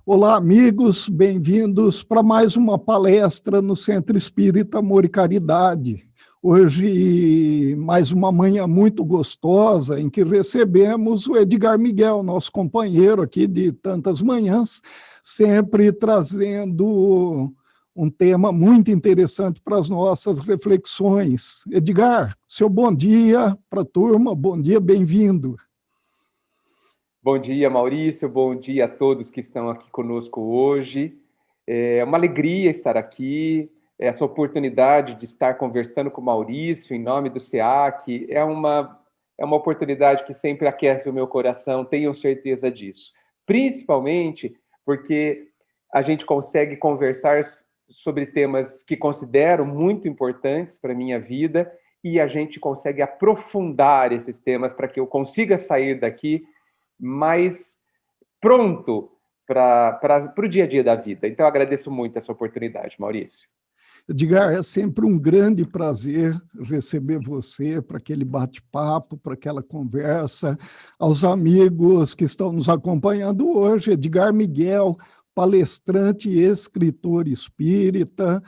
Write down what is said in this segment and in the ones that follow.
Olá, amigos, bem-vindos para mais uma palestra no Centro Espírita Amor e Caridade. Hoje, mais uma manhã muito gostosa, em que recebemos o Edgar Miguel, nosso companheiro aqui de tantas manhãs, sempre trazendo um tema muito interessante para as nossas reflexões. Edgar, seu bom dia para a turma, bom dia, bem-vindo. Bom dia, Maurício, bom dia a todos que estão aqui conosco hoje. É uma alegria estar aqui, essa oportunidade de estar conversando com o Maurício em nome do SEAC, é uma oportunidade que sempre aquece o meu coração, tenho certeza disso. Principalmente porque a gente consegue conversar sobre temas que considero muito importantes para a minha vida e a gente consegue aprofundar esses temas para que eu consiga sair daqui mais pronto para o dia a dia da vida. Então, eu agradeço muito essa oportunidade, Maurício. Edgar, é sempre um grande prazer receber você para aquele bate-papo, para aquela conversa. Aos amigos que estão nos acompanhando hoje, Edgar Miguel, palestrante e escritor espírita,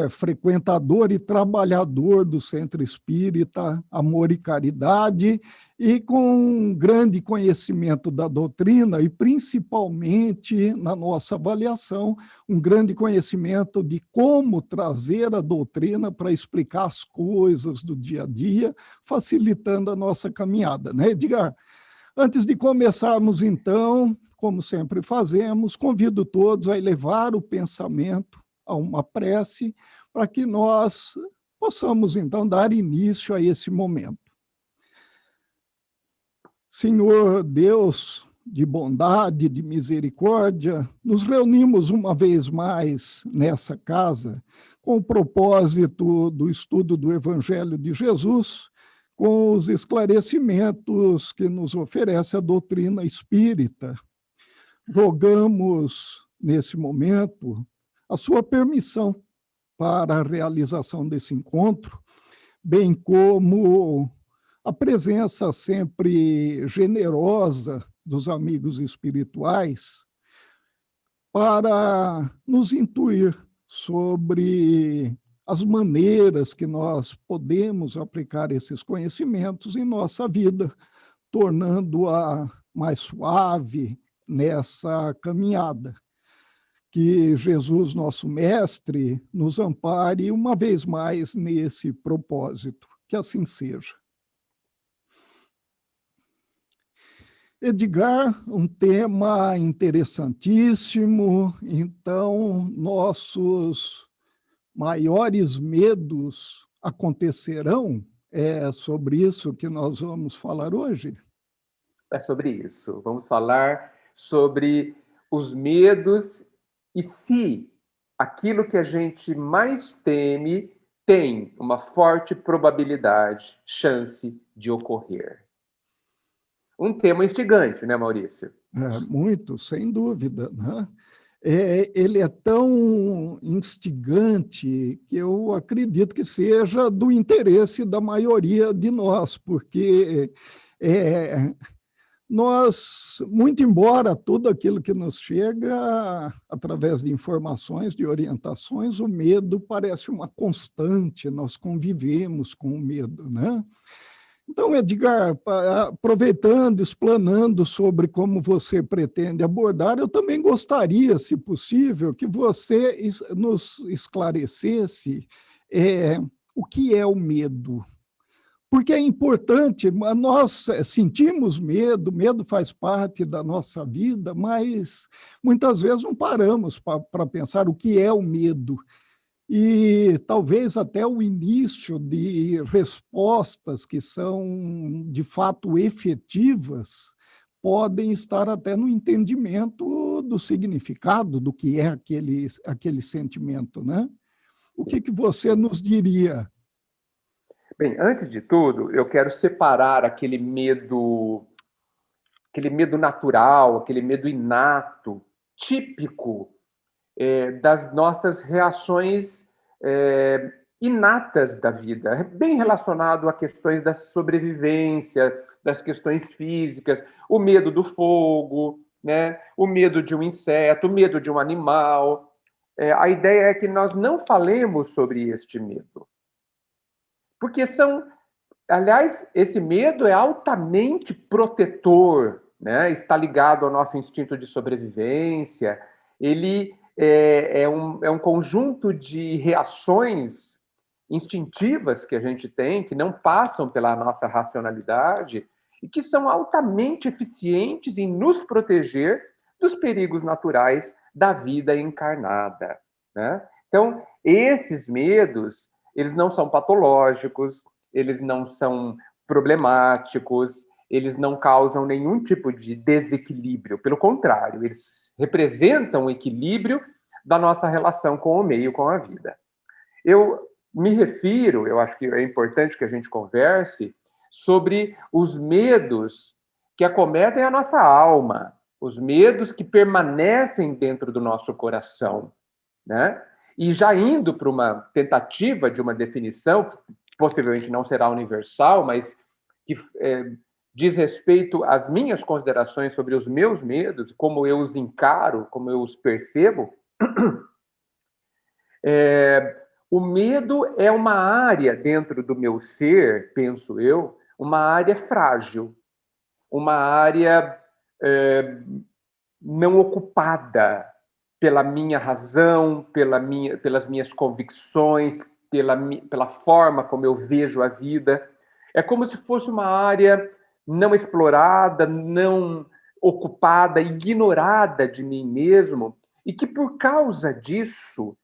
frequentador e trabalhador do Centro Espírita Amor e Caridade, e com um grande conhecimento da doutrina e, principalmente, na nossa avaliação, um grande conhecimento de como trazer a doutrina para explicar as coisas do dia a dia, facilitando a nossa caminhada, né, Edgar? Antes de começarmos, então, como sempre fazemos, convido todos a elevar o pensamento a uma prece para que nós possamos, então, dar início a esse momento. Senhor Deus de bondade, de misericórdia, nos reunimos uma vez mais nessa casa com o propósito do estudo do Evangelho de Jesus, com os esclarecimentos que nos oferece a doutrina espírita. Rogamos, nesse momento, a sua permissão para a realização desse encontro, bem como a presença sempre generosa dos amigos espirituais para nos intuir sobre as maneiras que nós podemos aplicar esses conhecimentos em nossa vida, tornando-a mais suave nessa caminhada. Que Jesus, nosso mestre, nos ampare uma vez mais nesse propósito. Que assim seja. Edgar, um tema interessantíssimo. Então, nossos maiores medos acontecerão? É sobre isso que nós vamos falar hoje? É sobre isso. Vamos falar sobre os medos e se aquilo que a gente mais teme tem uma forte probabilidade, chance de ocorrer. Um tema instigante, né, Maurício? Muito, sem dúvida, né? Ele é tão instigante que eu acredito que seja do interesse da maioria de nós, porque nós, muito embora tudo aquilo que nos chega através de informações, de orientações, o medo parece uma constante, nós convivemos com o medo, né? Então, Edgar, aproveitando, explanando sobre como você pretende abordar, eu também gostaria, se possível, que você nos esclarecesse o que é o medo. Porque é importante, nós sentimos medo, medo faz parte da nossa vida, mas muitas vezes não paramos para pensar o que é o medo. E talvez até o início de respostas que são de fato efetivas podem estar até no entendimento do significado do que é aquele sentimento, né? O que você nos diria? Bem, antes de tudo, eu quero separar aquele medo natural, aquele medo inato, típico das nossas reações inatas da vida, bem relacionado a questões da sobrevivência, das questões físicas, o medo do fogo, né? O medo de um inseto, o medo de um animal. A ideia é que nós não falemos sobre este medo. Porque aliás, esse medo é altamente protetor, né? Está ligado ao nosso instinto de sobrevivência. Ele é um conjunto de reações instintivas que a gente tem, que não passam pela nossa racionalidade e que são altamente eficientes em nos proteger dos perigos naturais da vida encarnada, né? Então, esses medos, eles não são patológicos, eles não são problemáticos, eles não causam nenhum tipo de desequilíbrio. Pelo contrário, eles representam o equilíbrio da nossa relação com o meio, com a vida. Eu me refiro, eu acho que é importante que a gente converse sobre os medos que acometem a nossa alma, os medos que permanecem dentro do nosso coração, né? E já indo para uma tentativa de uma definição, que possivelmente não será universal, mas que diz respeito às minhas considerações sobre os meus medos, como eu os encaro, como eu os percebo, o medo é uma área dentro do meu ser, penso eu, uma área frágil, uma área não ocupada pela minha razão, pelas minhas convicções, pela forma como eu vejo a vida. É como se fosse uma área não explorada, não ocupada, ignorada de mim mesmo, e que por causa disso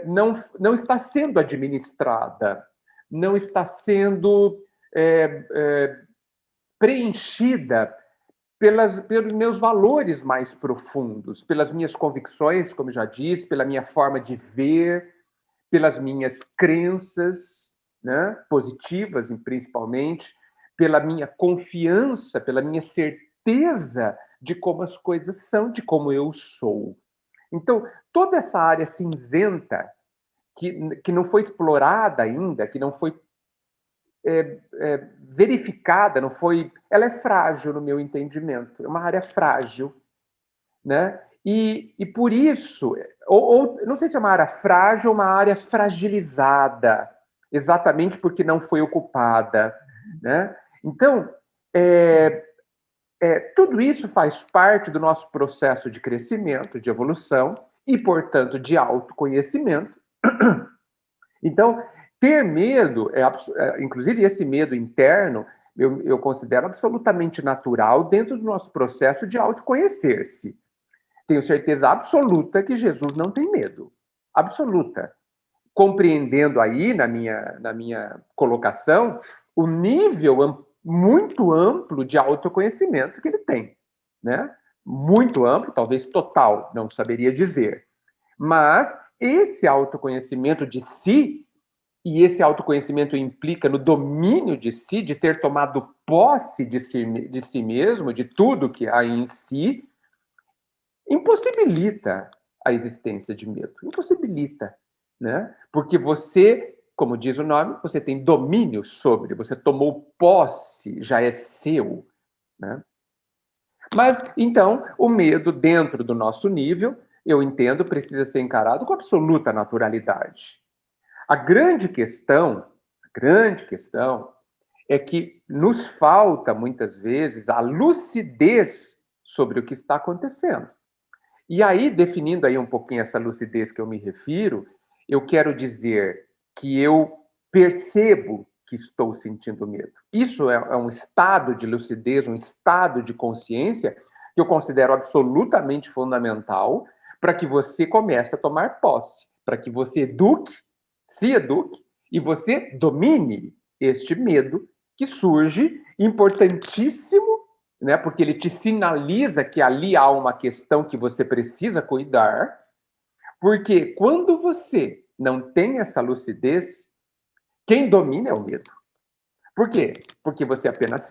não está sendo administrada, não está sendo preenchida pelos meus valores mais profundos, pelas minhas convicções, como já disse, pela minha forma de ver, pelas minhas crenças, né, positivas principalmente, pela minha confiança, pela minha certeza de como as coisas são, de como eu sou. Então, toda essa área cinzenta que não foi explorada ainda, que não foi verificada, não foi. Ela é frágil no meu entendimento, é uma área frágil, né? E por isso, ou não sei se é uma área frágil ou uma área fragilizada, exatamente porque não foi ocupada, né? Então, tudo isso faz parte do nosso processo de crescimento, de evolução e, portanto, de autoconhecimento. Então, ter medo, inclusive esse medo interno, eu considero absolutamente natural dentro do nosso processo de autoconhecer-se. Tenho certeza absoluta que Jesus não tem medo. Absoluta. Compreendendo aí, na minha colocação, o nível muito amplo de autoconhecimento que ele tem, né? Muito amplo, talvez total, não saberia dizer. Mas esse autoconhecimento de si, e esse autoconhecimento implica no domínio de si, de ter tomado posse de si mesmo, de tudo que há em si, impossibilita a existência de medo. Impossibilita, né? Porque você, como diz o nome, você tem domínio sobre, você tomou posse, já é seu, né? Mas, então, o medo dentro do nosso nível, eu entendo, precisa ser encarado com absoluta naturalidade. A grande questão é que nos falta, muitas vezes, a lucidez sobre o que está acontecendo. E aí, definindo aí um pouquinho essa lucidez que eu me refiro, eu quero dizer que eu percebo que estou sentindo medo. Isso é um estado de lucidez, um estado de consciência que eu considero absolutamente fundamental para que você comece a tomar posse, para que você se eduque e você domine este medo que surge, importantíssimo, né? Porque ele te sinaliza que ali há uma questão que você precisa cuidar, porque quando você não tem essa lucidez, quem domina é o medo. Por quê? Porque você apenas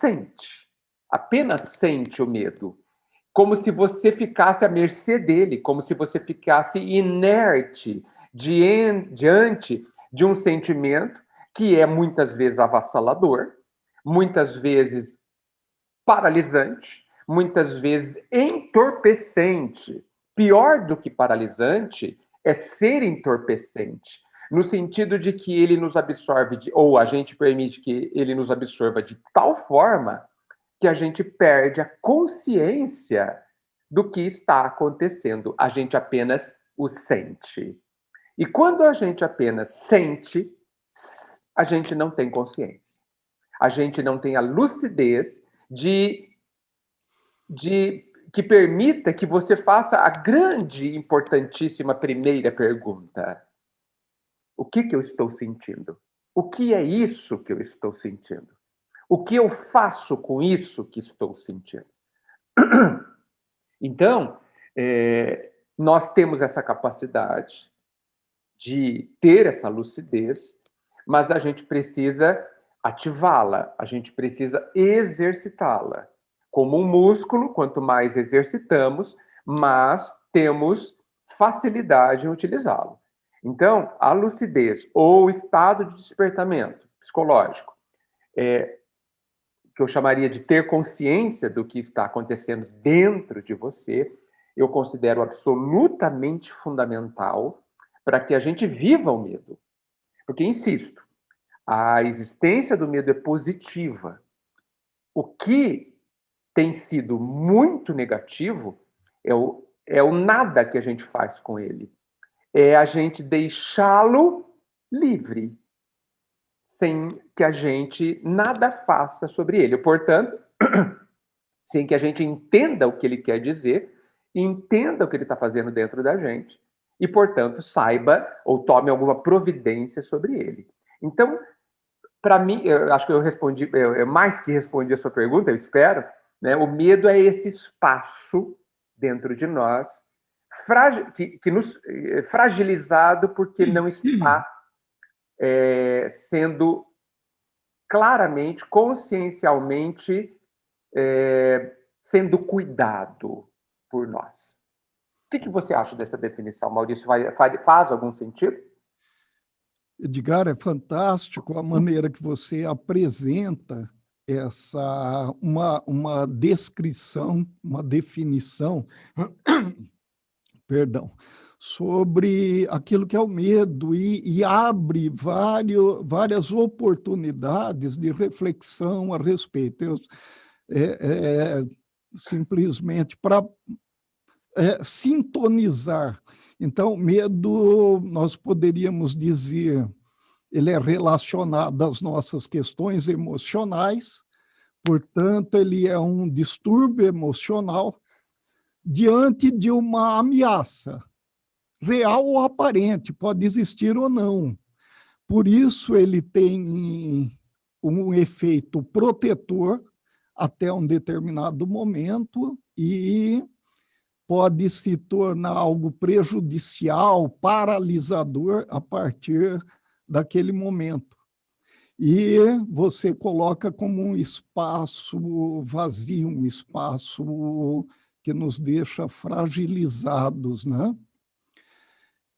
sente o medo, como se você ficasse à mercê dele, como se você ficasse inerte diante de um sentimento que é muitas vezes avassalador, muitas vezes paralisante, muitas vezes entorpecente. Pior do que paralisante é ser entorpecente, no sentido de que ele nos absorve, ou a gente permite que ele nos absorva de tal forma que a gente perde a consciência do que está acontecendo. A gente apenas o sente. E quando a gente apenas sente, a gente não tem consciência. A gente não tem a lucidez que permita que você faça a grande e importantíssima primeira pergunta. O que eu estou sentindo? O que é isso que eu estou sentindo? O que eu faço com isso que estou sentindo? Então, nós temos essa capacidade de ter essa lucidez, mas a gente precisa ativá-la, a gente precisa exercitá-la. Como um músculo, quanto mais exercitamos, mais temos facilidade em utilizá-lo. Então, a lucidez ou o estado de despertamento psicológico, que eu chamaria de ter consciência do que está acontecendo dentro de você, eu considero absolutamente fundamental para que a gente viva o medo. Porque, insisto, a existência do medo é positiva. O que tem sido muito negativo é o nada que a gente faz com ele. É a gente deixá-lo livre, sem que a gente nada faça sobre ele. Portanto, sem que a gente entenda o que ele quer dizer, entenda o que ele está fazendo dentro da gente e, portanto, saiba ou tome alguma providência sobre ele. Então, para mim, eu acho que eu respondi, eu mais que respondi a sua pergunta, eu espero, né? O medo é esse espaço dentro de nós que nos fragilizado porque não está sendo claramente, consciencialmente sendo cuidado por nós. O que você acha dessa definição, Maurício? Faz algum sentido? Edgar, é fantástico a maneira que você apresenta uma descrição, uma definição, perdão, sobre aquilo que é o medo e abre várias oportunidades de reflexão a respeito. Simplesmente para sintonizar. Então, medo, nós poderíamos dizer, ele é relacionado às nossas questões emocionais, portanto, ele é um distúrbio emocional diante de uma ameaça, real ou aparente, pode existir ou não. Por isso, ele tem um efeito protetor até um determinado momento e pode se tornar algo prejudicial, paralisador a partir daquele momento. E você coloca como um espaço vazio, um espaço que nos deixa fragilizados, né?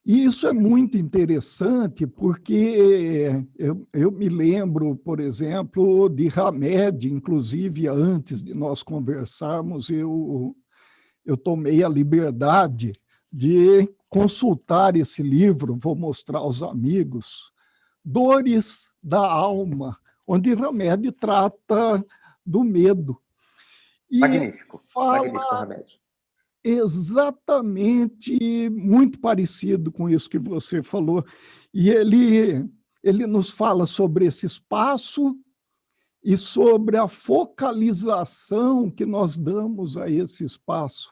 E isso é muito interessante porque eu me lembro, por exemplo, de Hamed, inclusive antes de nós conversarmos, eu tomei a liberdade de consultar esse livro, vou mostrar aos amigos, Dores da Alma, onde Hamed trata do medo. E magnífico, fala magnífico, Hamed. Exatamente muito parecido com isso que você falou. E ele nos fala sobre esse espaço e sobre a focalização que nós damos a esse espaço.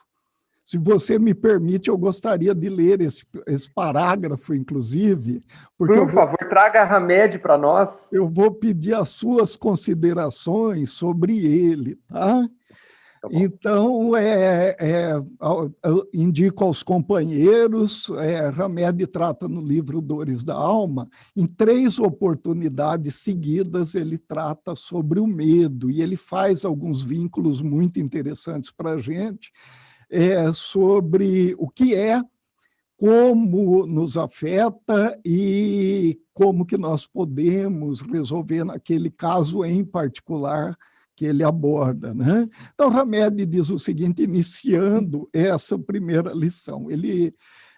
Se você me permite, eu gostaria de ler esse parágrafo, inclusive. Porque por favor, traga a Hamed para nós. Eu vou pedir as suas considerações sobre ele, tá? Então, eu indico aos companheiros, Hamed trata no livro Dores da Alma, em 3 oportunidades seguidas ele trata sobre o medo, e ele faz alguns vínculos muito interessantes para a gente, sobre o que é, como nos afeta e como que nós podemos resolver naquele caso em particular, que ele aborda, né? Então, Hamed diz o seguinte, iniciando essa primeira lição.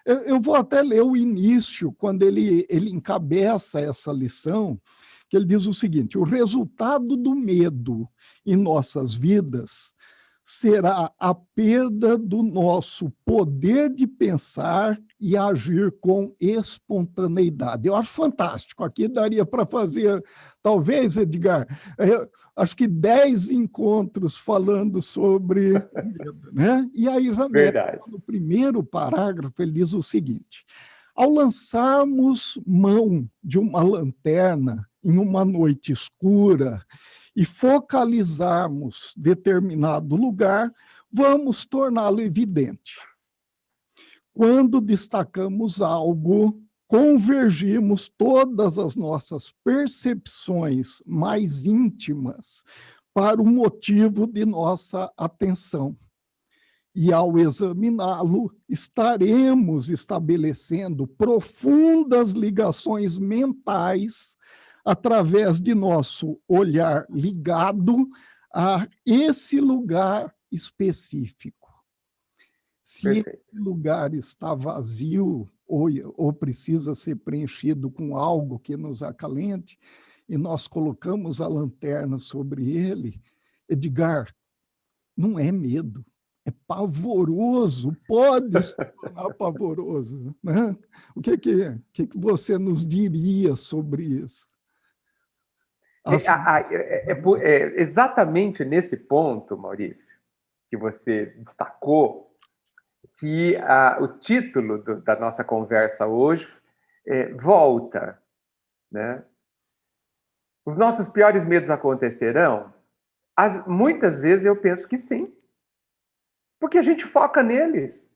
Eu vou até ler o início, quando ele encabeça essa lição, que ele diz o seguinte: o resultado do medo em nossas vidas será a perda do nosso poder de pensar e agir com espontaneidade. Eu acho fantástico. Aqui daria para fazer, talvez, Edgar, acho que 10 encontros falando sobre medo, né? E aí, Hamed, no primeiro parágrafo, ele diz o seguinte: ao lançarmos mão de uma lanterna em uma noite escura e focalizarmos determinado lugar, vamos torná-lo evidente. Quando destacamos algo, convergimos todas as nossas percepções mais íntimas para o motivo de nossa atenção. E, ao examiná-lo, estaremos estabelecendo profundas ligações mentais através de nosso olhar ligado a esse lugar específico. Se esse lugar está vazio ou precisa ser preenchido com algo que nos acalente, e nós colocamos a lanterna sobre ele, Edgar, não é medo, é pavoroso, pode se tornar pavoroso, né? O que você nos diria sobre isso? Exatamente nesse ponto, Maurício, que você destacou, que o título da nossa conversa hoje volta, né? Os nossos piores medos acontecerão? Muitas vezes eu penso que sim, porque a gente foca neles.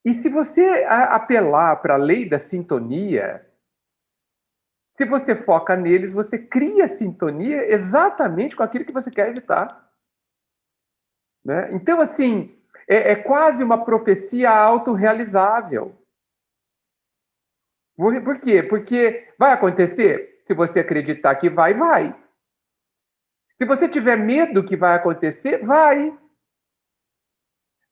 E se você apelar para a lei da sintonia, se você foca neles, você cria sintonia exatamente com aquilo que você quer evitar. Né? Então, assim, é quase uma profecia autorrealizável. Por quê? Porque vai acontecer? Se você acreditar que vai, vai. Se você tiver medo que vai acontecer, vai.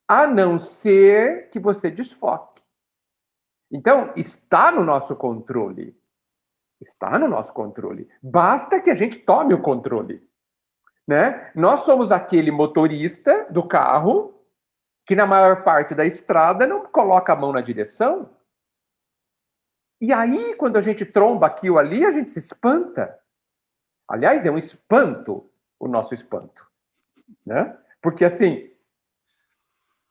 A não ser que você desfoque. Então, está no nosso controle. Está no nosso controle. Basta que a gente tome o controle. Né? Nós somos aquele motorista do carro que, na maior parte da estrada, não coloca a mão na direção. E aí, quando a gente tromba aqui ou ali, a gente se espanta. Aliás, é um espanto o nosso espanto. Né? Porque, assim,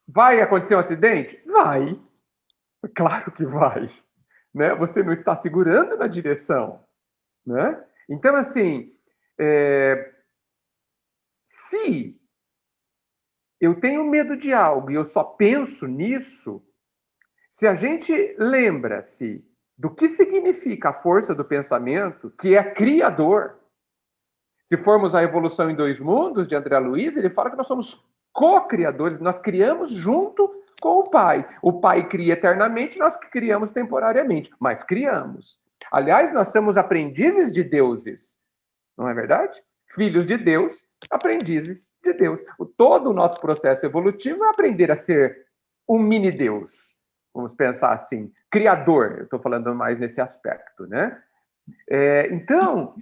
vai acontecer um acidente? Vai. Claro que vai. Né? Você não está segurando na direção. Né? Então, assim, se eu tenho medo de algo e eu só penso nisso, se a gente lembra-se do que significa a força do pensamento, que é criador. Se formos à Evolução em Dois Mundos, de André Luiz, ele fala que nós somos co-criadores, nós criamos junto com o Pai. O Pai cria eternamente, nós criamos temporariamente, mas criamos. Aliás, nós somos aprendizes de deuses, não é verdade? Filhos de Deus, aprendizes de Deus. Todo o nosso processo evolutivo é aprender a ser um mini-deus. Vamos pensar assim, criador, eu estou falando mais nesse aspecto, né? Então,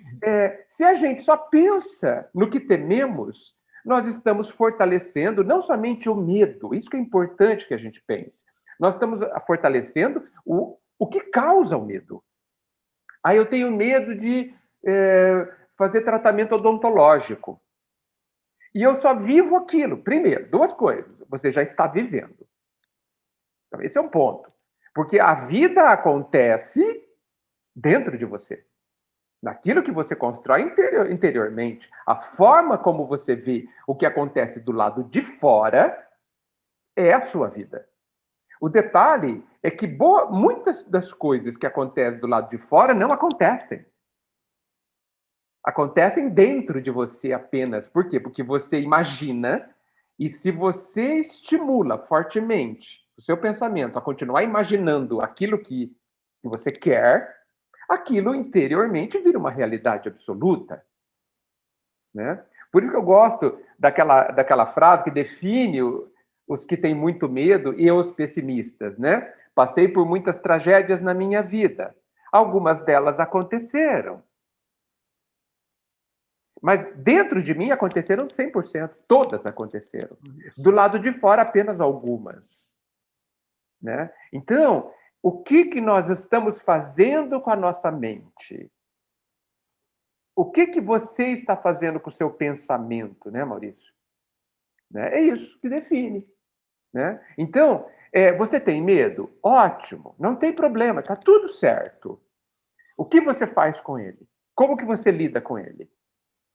se a gente só pensa no que tememos, nós estamos fortalecendo não somente o medo, isso que é importante que a gente pense, nós estamos fortalecendo o que causa o medo. Aí eu tenho medo de fazer tratamento odontológico. E eu só vivo aquilo. Primeiro, duas coisas. Você já está vivendo. Então, esse é um ponto. Porque a vida acontece dentro de você. Naquilo que você constrói interiormente. A forma como você vê o que acontece do lado de fora é a sua vida. O detalhe é que muitas das coisas que acontecem do lado de fora não acontecem. Acontecem dentro de você apenas. Por quê? Porque você imagina, e se você estimula fortemente o seu pensamento a continuar imaginando aquilo que você quer, aquilo interiormente vira uma realidade absoluta. Né? Por isso que eu gosto daquela frase que define os que têm muito medo e os pessimistas, né? Passei por muitas tragédias na minha vida. Algumas delas aconteceram. Mas dentro de mim aconteceram 100%. Todas aconteceram. Do lado de fora, apenas algumas. Né? Então, o que nós estamos fazendo com a nossa mente? O que você está fazendo com o seu pensamento, né, Maurício? Né? É isso que define. Né? Então, você tem medo? Ótimo, não tem problema, está tudo certo. O que você faz com ele? Como que você lida com ele?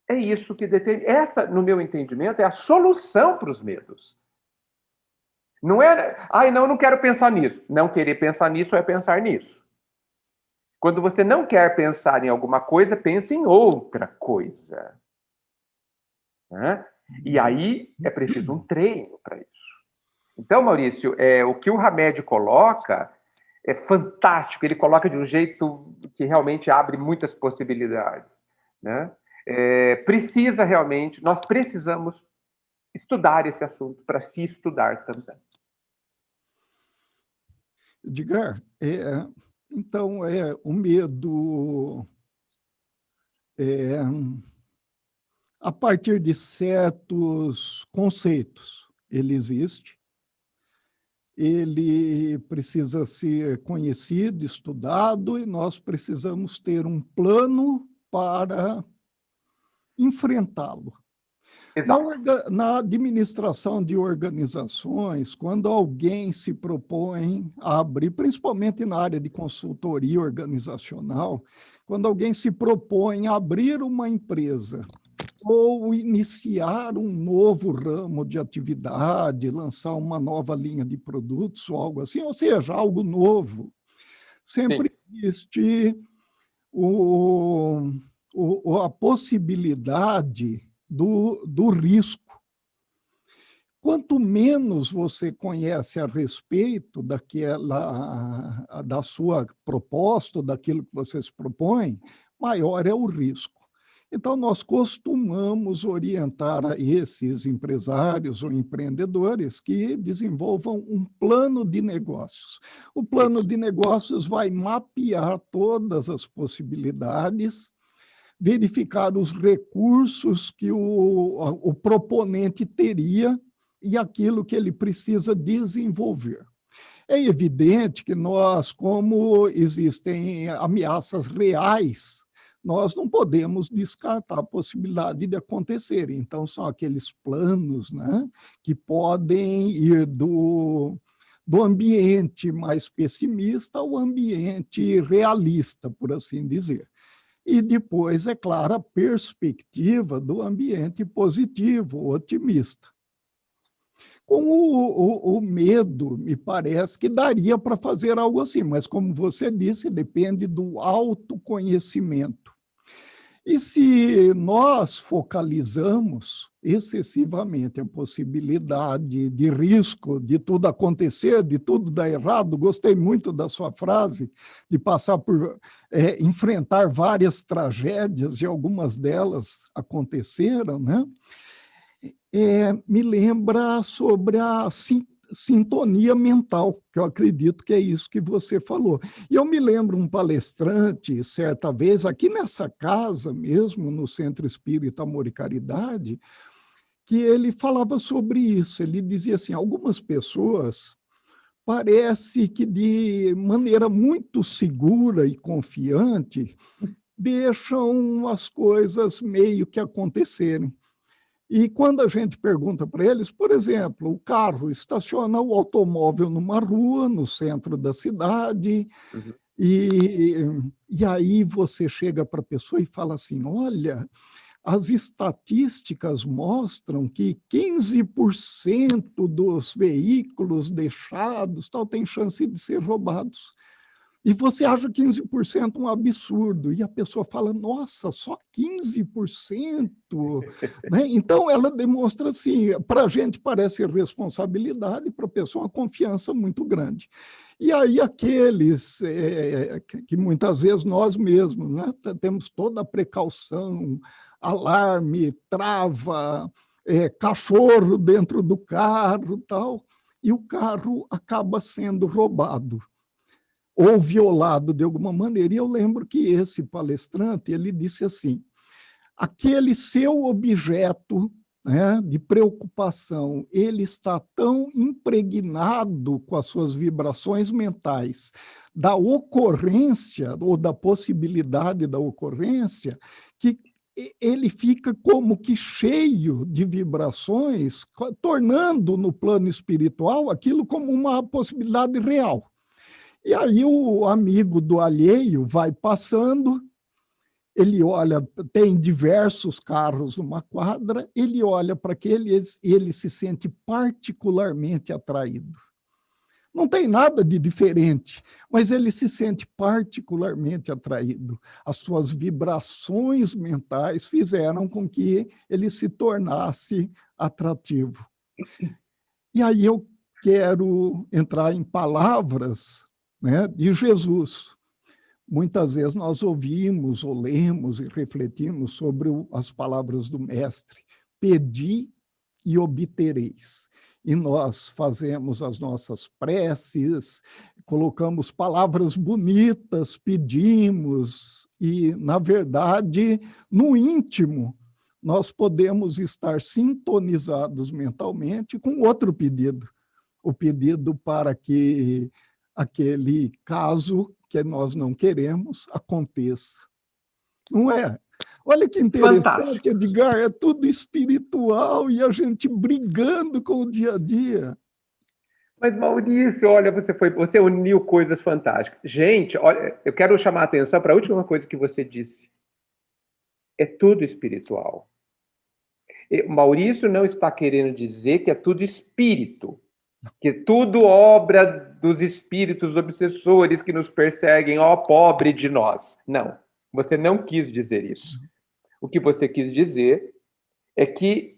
É isso que determina. Essa, no meu entendimento, é a solução para os medos. Não é, não, eu não quero pensar nisso. Não querer pensar nisso é pensar nisso. Quando você não quer pensar em alguma coisa, pense em outra coisa. Né? E aí é preciso um treino para isso. Então, Maurício, o que o Hamed coloca é fantástico. Ele coloca de um jeito que realmente abre muitas possibilidades. Né? Precisa realmente, nós precisamos estudar esse assunto para se estudar também. Edgar, então, o medo, a partir de certos conceitos, ele existe, ele precisa ser conhecido, estudado, e nós precisamos ter um plano para enfrentá-lo. Na administração de organizações, quando alguém se propõe a abrir, principalmente na área de consultoria organizacional, quando alguém se propõe a abrir uma empresa ou iniciar um novo ramo de atividade, lançar uma nova linha de produtos ou algo assim, ou seja, algo novo, sempre existe a possibilidade do risco. Quanto menos você conhece a respeito da sua proposta, daquilo que você se propõe, maior é o risco. Então, nós costumamos orientar a esses empresários ou empreendedores que desenvolvam um plano de negócios. O plano de negócios vai mapear todas as possibilidades, verificar os recursos que o proponente teria e aquilo que ele precisa desenvolver. É evidente que nós, como existem ameaças reais, nós não podemos descartar a possibilidade de acontecer. Então, são aqueles planos, né, que podem ir do ambiente mais pessimista ao ambiente realista, por assim dizer. E depois, é claro, a perspectiva do ambiente positivo, otimista. Com o medo, me parece que daria para fazer algo assim, mas, como você disse, depende do autoconhecimento. E se nós focalizamos excessivamente a possibilidade de risco, de tudo acontecer, de tudo dar errado, gostei muito da sua frase, de passar por enfrentar várias tragédias, e algumas delas aconteceram, né? Me lembra sobre a sintonia mental, que eu acredito que é isso que você falou. E eu me lembro um palestrante, certa vez, aqui nessa casa mesmo, no Centro Espírita Amor e Caridade, que ele falava sobre isso. Ele dizia assim, algumas pessoas parece que de maneira muito segura e confiante deixam as coisas meio que acontecerem. E quando a gente pergunta para eles, por exemplo, o carro estaciona o automóvel numa rua, no centro da cidade, e aí você chega para a pessoa e fala assim, olha, as estatísticas mostram que 15% dos veículos deixados tem chance de ser roubados. E você acha 15% um absurdo, e a pessoa fala, nossa, só 15%? Né? Então, ela demonstra assim, para a gente parece responsabilidade, para a pessoa uma confiança muito grande. E aí aqueles que muitas vezes nós mesmos, né, temos toda a precaução, alarme, trava, cachorro dentro do carro, tal, e o carro acaba sendo roubado ou violado de alguma maneira. E eu lembro que esse palestrante, ele disse assim, aquele seu objeto, né, de preocupação, ele está tão impregnado com as suas vibrações mentais da ocorrência ou da possibilidade da ocorrência, que ele fica como que cheio de vibrações, tornando no plano espiritual aquilo como uma possibilidade real. E aí o amigo do alheio vai passando, ele olha, tem diversos carros numa quadra, ele olha para aquele e ele se sente particularmente atraído. Não tem nada de diferente, mas ele se sente particularmente atraído. As suas vibrações mentais fizeram com que ele se tornasse atrativo. E aí eu quero entrar em palavras, né, de Jesus. Muitas vezes nós ouvimos, ou lemos e refletimos sobre as palavras do Mestre. Pedi e obtereis. E nós fazemos as nossas preces, colocamos palavras bonitas, pedimos, e, na verdade, no íntimo, nós podemos estar sintonizados mentalmente com outro pedido, o pedido para que aquele caso que nós não queremos aconteça. Não é? Olha que interessante, Fantástico. Edgar, é tudo espiritual e a gente brigando com o dia a dia. Mas, Maurício, olha, você uniu coisas fantásticas. Gente, olha, eu quero chamar a atenção para a última coisa que você disse. É tudo espiritual. Maurício não está querendo dizer que é tudo espírito, que é tudo obra dos espíritos obsessores que nos perseguem, ó pobre de nós. Não, você não quis dizer isso. O que você quis dizer é que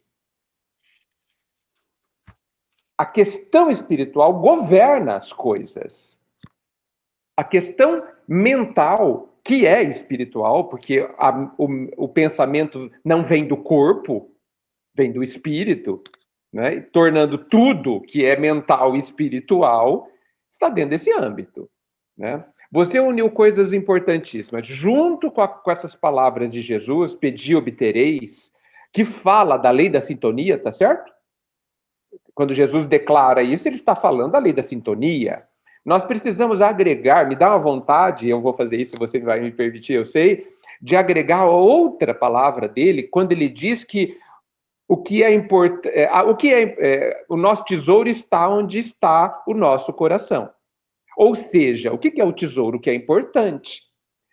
a questão espiritual governa as coisas. A questão mental, que é espiritual, porque o pensamento não vem do corpo, vem do espírito, né? Tornando tudo que é mental e espiritual, está dentro desse âmbito, né? Você uniu coisas importantíssimas, junto com essas palavras de Jesus, pedi, obtereis, que fala da lei da sintonia, tá certo? Quando Jesus declara isso, ele está falando da lei da sintonia. Nós precisamos agregar, me dá uma vontade, eu vou fazer isso, você vai me permitir, eu sei, de agregar outra palavra dele, quando ele diz que o que é importante, o nosso tesouro está onde está o nosso coração. Ou seja, o que é o tesouro? O que é importante.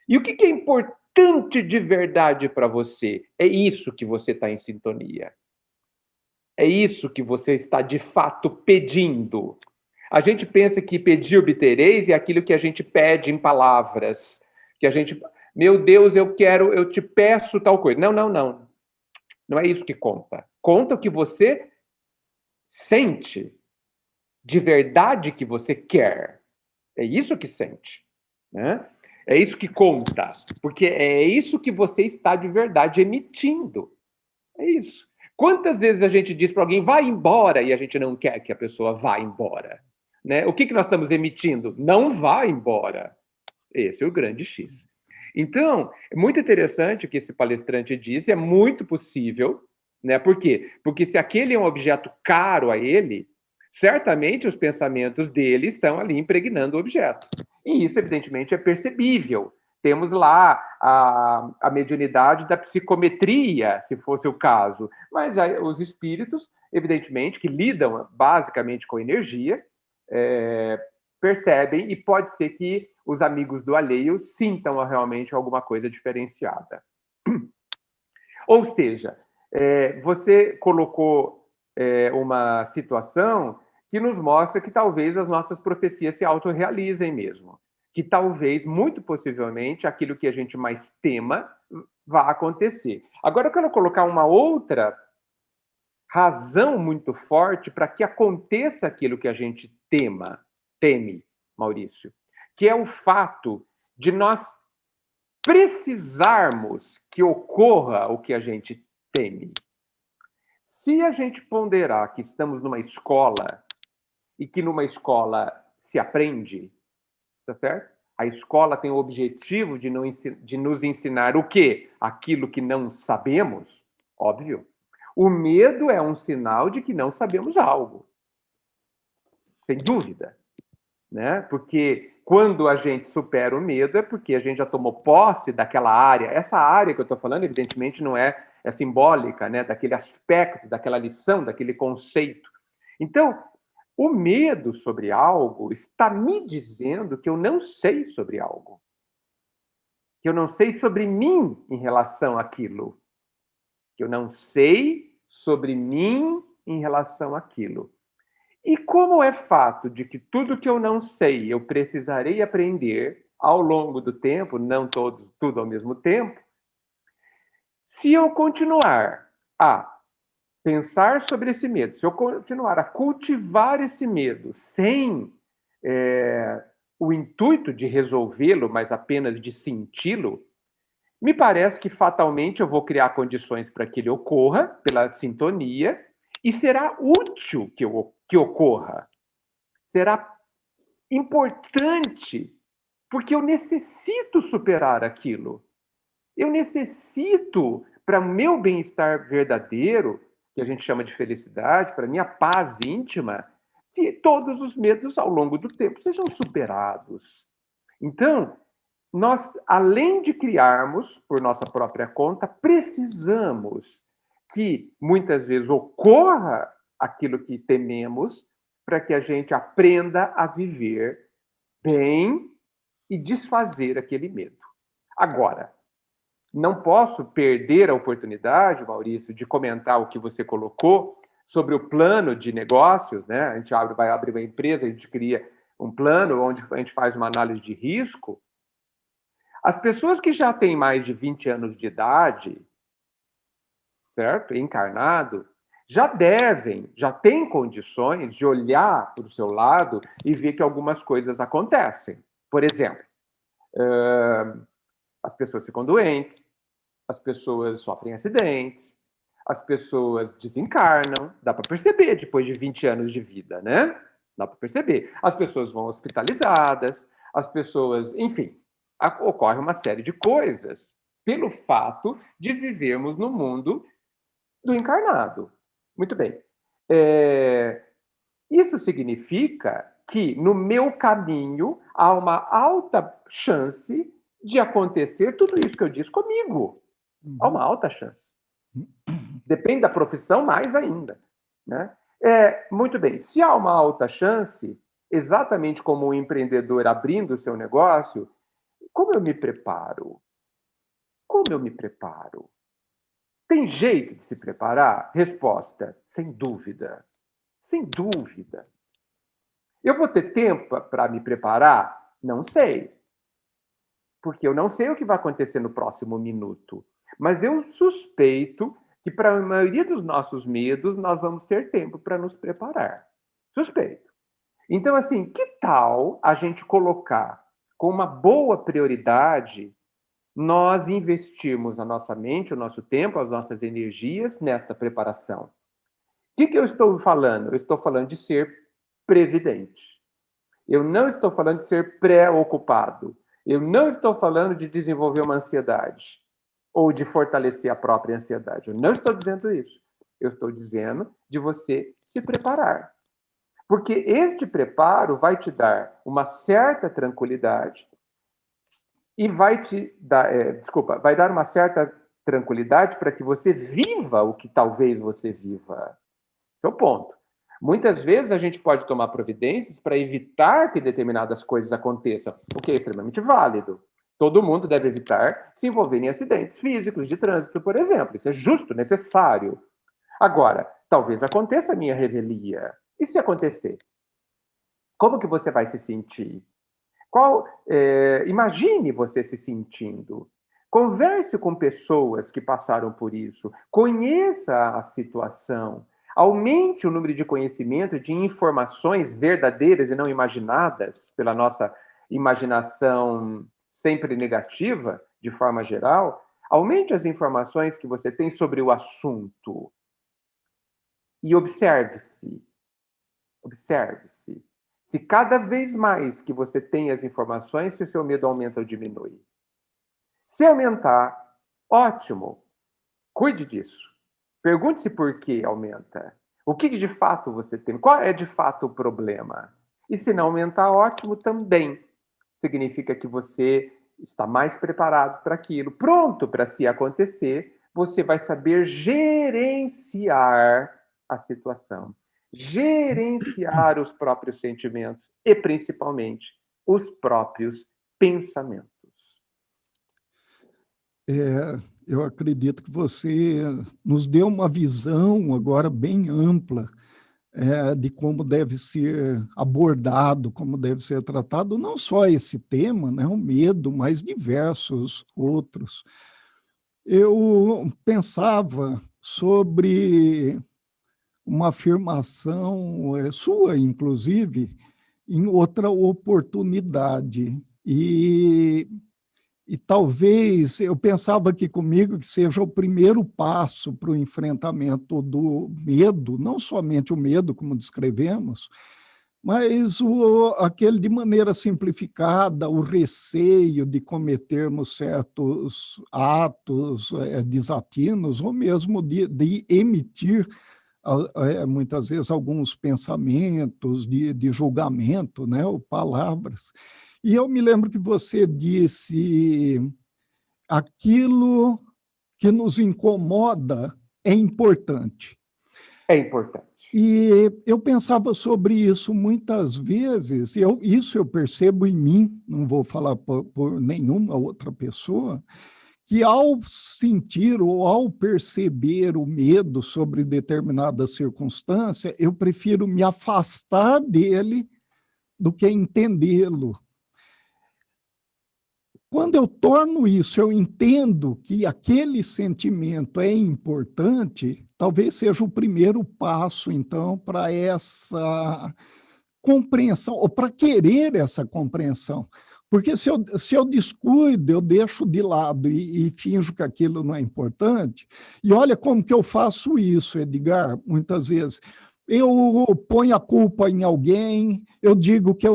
E o que é importante de verdade para você? É isso que você está em sintonia. É isso que você está de fato pedindo. A gente pensa que pedir obtereis é aquilo que a gente pede em palavras, que a gente, meu Deus, eu te peço tal coisa. Não, não, não. Não é isso que conta. Conta o que você sente, de verdade que você quer. É isso que sente, né? É isso que conta, porque é isso que você está de verdade emitindo. É isso. Quantas vezes a gente diz para alguém, vai embora, e a gente não quer que a pessoa vá embora? Né? O que nós estamos emitindo? Não vá embora. Esse é o grande X. Então, é muito interessante o que esse palestrante disse, é muito possível, né? Por quê? Porque se aquele é um objeto caro a ele, certamente os pensamentos dele estão ali impregnando o objeto. E isso, evidentemente, é percebível. Temos lá a mediunidade da psicometria, se fosse o caso. Mas os espíritos, evidentemente, que lidam basicamente com energia, percebem, e pode ser que os amigos do alheio sintam realmente alguma coisa diferenciada. Ou seja, você colocou uma situação que nos mostra que talvez as nossas profecias se autorrealizem mesmo. Que talvez, muito possivelmente, aquilo que a gente mais tema vá acontecer. Agora eu quero colocar uma outra razão muito forte para que aconteça aquilo que a gente teme, Maurício, que é o fato de nós precisarmos que ocorra o que a gente teme. Se a gente ponderar que estamos numa escola e que numa escola se aprende, tá certo? A escola tem o objetivo de nos ensinar o quê? Aquilo que não sabemos, óbvio. O medo é um sinal de que não sabemos algo. Sem dúvida, né? Porque quando a gente supera o medo é porque a gente já tomou posse daquela área. Essa área que eu estou falando, evidentemente, não é simbólica, né? Daquele aspecto, daquela lição, daquele conceito. Então, o medo sobre algo está me dizendo que eu não sei sobre algo. Que eu não sei sobre mim em relação àquilo. Que eu não sei sobre mim em relação àquilo. E como é fato de que tudo que eu não sei eu precisarei aprender ao longo do tempo, não tudo ao mesmo tempo, se eu continuar a pensar sobre esse medo, se eu continuar a cultivar esse medo sem o intuito de resolvê-lo, mas apenas de senti-lo, me parece que fatalmente eu vou criar condições para que ele ocorra pela sintonia e será útil que ocorra. Será importante, porque eu necessito superar aquilo. Eu necessito, para o meu bem-estar verdadeiro, que a gente chama de felicidade, para a minha paz íntima, que todos os medos ao longo do tempo sejam superados. Então, nós, além de criarmos por nossa própria conta, precisamos que muitas vezes ocorra aquilo que tememos para que a gente aprenda a viver bem e desfazer aquele medo. Agora, não posso perder a oportunidade, Maurício, de comentar o que você colocou sobre o plano de negócios, né? A gente vai abrir uma empresa, a gente cria um plano onde a gente faz uma análise de risco. As pessoas que já têm mais de 20 anos de idade, certo? Encarnado, já têm condições de olhar para o seu lado e ver que algumas coisas acontecem. Por exemplo, as pessoas ficam doentes, as pessoas sofrem acidentes, as pessoas desencarnam, dá para perceber depois de 20 anos de vida, né? Dá para perceber. As pessoas vão hospitalizadas, as pessoas, enfim, ocorre uma série de coisas pelo fato de vivermos no mundo do encarnado. Muito bem. Isso significa que no meu caminho há uma alta chance de acontecer tudo isso que eu disse comigo. Há uma alta chance. Depende da profissão, mais ainda. Né? Muito bem. Se há uma alta chance, exatamente como um empreendedor abrindo o seu negócio, como eu me preparo? Como eu me preparo? Tem jeito de se preparar? Resposta: sem dúvida. Sem dúvida. Eu vou ter tempo para me preparar? Não sei. Porque eu não sei o que vai acontecer no próximo minuto. Mas eu suspeito que para a maioria dos nossos medos nós vamos ter tempo para nos preparar. Suspeito. Então, assim, que tal a gente colocar com uma boa prioridade nós investirmos a nossa mente, o nosso tempo, as nossas energias nesta preparação? O que eu estou falando? Eu estou falando de ser previdente. Eu não estou falando de ser preocupado. Eu não estou falando de desenvolver uma ansiedade ou de fortalecer a própria ansiedade. Eu não estou dizendo isso. Eu estou dizendo de você se preparar. Porque este preparo vai te dar uma certa tranquilidade e vai te dar, vai dar uma certa tranquilidade para que você viva o que talvez você viva. Esse é o ponto. Muitas vezes a gente pode tomar providências para evitar que determinadas coisas aconteçam, o que é extremamente válido. Todo mundo deve evitar se envolver em acidentes físicos de trânsito, por exemplo. Isso é justo, necessário. Agora, talvez aconteça a minha revelia. E se acontecer? Como que você vai se sentir? Imagine você se sentindo. Converse com pessoas que passaram por isso. Conheça a situação. Aumente o número de conhecimento, de informações verdadeiras e não imaginadas pela nossa imaginação sempre negativa, de forma geral, aumente as informações que você tem sobre o assunto e observe-se. Observe-se. Se cada vez mais que você tem as informações, se o seu medo aumenta ou diminui. Se aumentar, ótimo. Cuide disso. Pergunte-se por que aumenta. O que de fato você tem? Qual é de fato o problema? E se não aumentar, ótimo também. Significa que você está mais preparado para aquilo. Pronto para se acontecer, você vai saber gerenciar a situação. Gerenciar os próprios sentimentos e, principalmente, os próprios pensamentos. Eu acredito que você nos deu uma visão agora bem ampla de como deve ser abordado, como deve ser tratado, não só esse tema, né, o medo, mas diversos outros. Eu pensava sobre uma afirmação sua, inclusive, em outra oportunidade. E talvez eu pensava aqui comigo que seja o primeiro passo para o enfrentamento do medo, não somente o medo, como descrevemos, mas aquele de maneira simplificada, o receio de cometermos certos atos desatinos, ou mesmo de emitir muitas vezes alguns pensamentos de julgamento, né, ou palavras. E eu me lembro que você disse: aquilo que nos incomoda é importante. É importante. E eu pensava sobre isso muitas vezes, isso eu percebo em mim, não vou falar por nenhuma outra pessoa, que ao sentir ou ao perceber o medo sobre determinada circunstância, eu prefiro me afastar dele do que entendê-lo. Quando eu torno isso, eu entendo que aquele sentimento é importante, talvez seja o primeiro passo, então, para essa compreensão, ou para querer essa compreensão. Porque se eu descuido, eu deixo de lado e finjo que aquilo não é importante. E olha como que eu faço isso, Edgar, muitas vezes. Eu ponho a culpa em alguém, eu digo que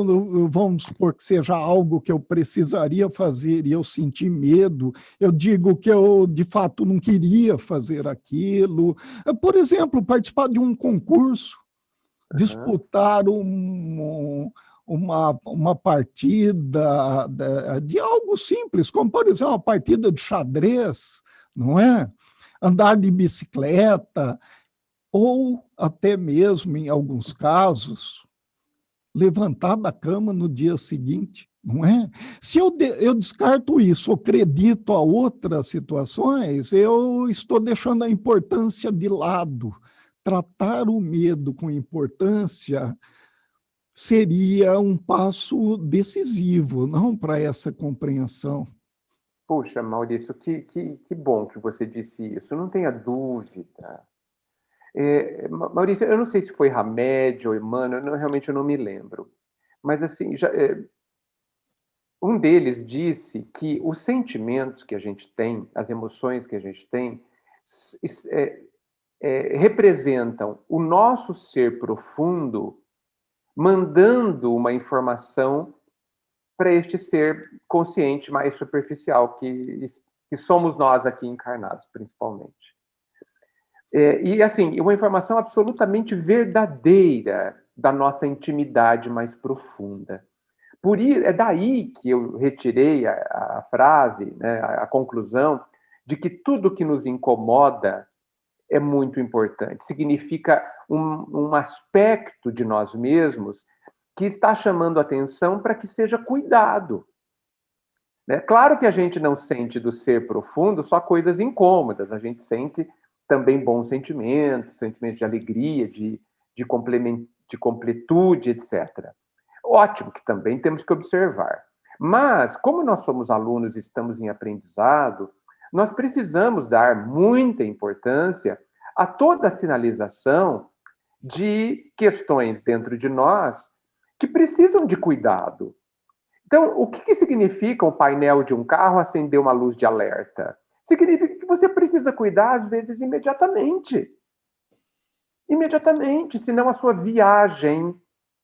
vamos supor que seja algo que eu precisaria fazer e eu senti medo, eu digo que eu, de fato, não queria fazer aquilo. Por exemplo, participar de um concurso, disputar uma partida de algo simples, como, por exemplo, uma partida de xadrez, não é? Andar de bicicleta, ou até mesmo, em alguns casos, levantar da cama no dia seguinte, não é? Se eu descarto isso, ou acredito a outras situações, eu estou deixando a importância de lado. Tratar o medo com importância seria um passo decisivo, não, para essa compreensão. Puxa, Maurício, que bom que você disse isso, não tenha dúvida. Maurício, eu não sei se foi Hamed ou Emmanuel, realmente eu não me lembro. Mas, assim, um deles disse que os sentimentos que a gente tem, as emoções que a gente tem, representam o nosso ser profundo mandando uma informação para este ser consciente mais superficial, que somos nós aqui encarnados, principalmente. E, assim, uma informação absolutamente verdadeira da nossa intimidade mais profunda. É daí que eu retirei a frase, né, a conclusão, de que tudo que nos incomoda é muito importante. Significa um aspecto de nós mesmos que está chamando atenção para que seja cuidado. Né? Claro que a gente não sente do ser profundo só coisas incômodas, a gente sente também bons sentimentos, sentimentos de alegria, de completude, etc. Ótimo, que também temos que observar. Mas, como nós somos alunos e estamos em aprendizado, nós precisamos dar muita importância a toda a sinalização de questões dentro de nós que precisam de cuidado. Então, o que significa o painel de um carro acender uma luz de alerta? Significa que você precisa cuidar, às vezes, imediatamente. Imediatamente, senão a sua viagem